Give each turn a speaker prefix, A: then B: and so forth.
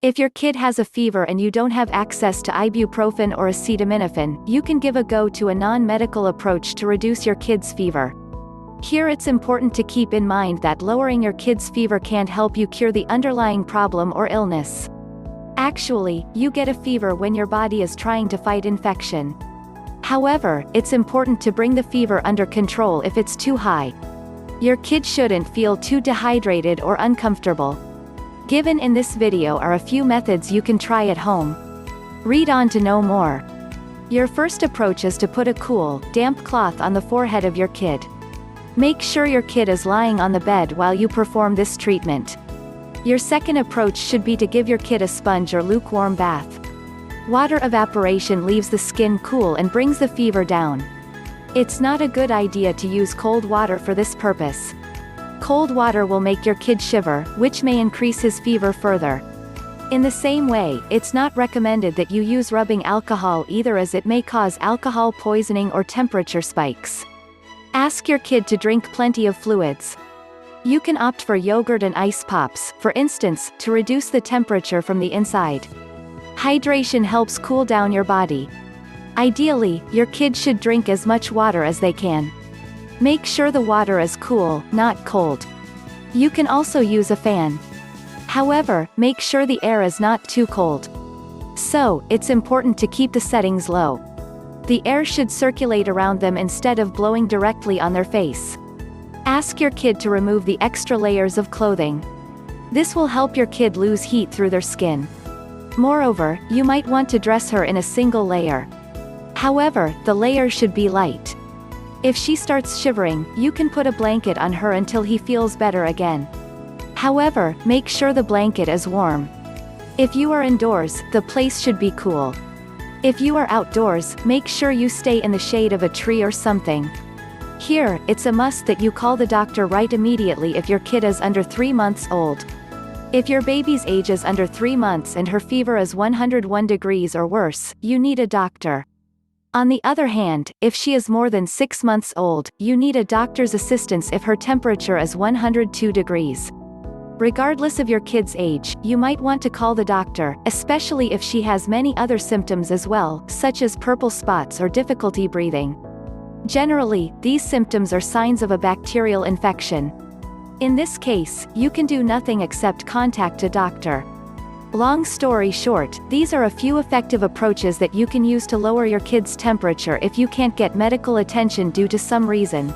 A: If your kid has a fever and you don't have access to ibuprofen or acetaminophen, you can give a go to a non-medical approach to reduce your kid's fever. Here it's important to keep in mind that lowering your kid's fever can't help you cure the underlying problem or illness. Actually, you get a fever when your body is trying to fight infection. However, it's important to bring the fever under control if it's too high. Your kid shouldn't feel too dehydrated or uncomfortable. Given in this video are a few methods you can try at home. Read on to know more. Your first approach is to put a cool, damp cloth on the forehead of your kid. Make sure your kid is lying on the bed while you perform this treatment. Your second approach should be to give your kid a sponge or lukewarm bath. Water evaporation leaves the skin cool and brings the fever down. It's not a good idea to use cold water for this purpose. Cold water will make your kid shiver, which may increase his fever further. In the same way, it's not recommended that you use rubbing alcohol either, as it may cause alcohol poisoning or temperature spikes. Ask your kid to drink plenty of fluids. You can opt for yogurt and ice pops, for instance, to reduce the temperature from the inside. Hydration helps cool down your body. Ideally, your kid should drink as much water as they can. Make sure the water is cool, not cold. You can also use a fan. However, make sure the air is not too cold. So, it's important to keep the settings low. The air should circulate around them instead of blowing directly on their face. Ask your kid to remove the extra layers of clothing. This will help your kid lose heat through their skin. Moreover, you might want to dress her in a single layer. However, the layer should be light. If she starts shivering, you can put a blanket on her until he feels better again. However, make sure the blanket is warm. If you are indoors, the place should be cool. If you are outdoors, make sure you stay in the shade of a tree or something. Here, it's a must that you call the doctor right immediately if your kid is under 3 months old. If your baby's age is under 3 months and her fever is 101 degrees or worse, you need a doctor. On the other hand, if she is more than 6 months old, you need a doctor's assistance if her temperature is 102 degrees. Regardless of your kid's age, you might want to call the doctor, especially if she has many other symptoms as well, such as purple spots or difficulty breathing. Generally, these symptoms are signs of a bacterial infection. In this case, you can do nothing except contact a doctor. Long story short, these are a few effective approaches that you can use to lower your kid's temperature if you can't get medical attention due to some reason.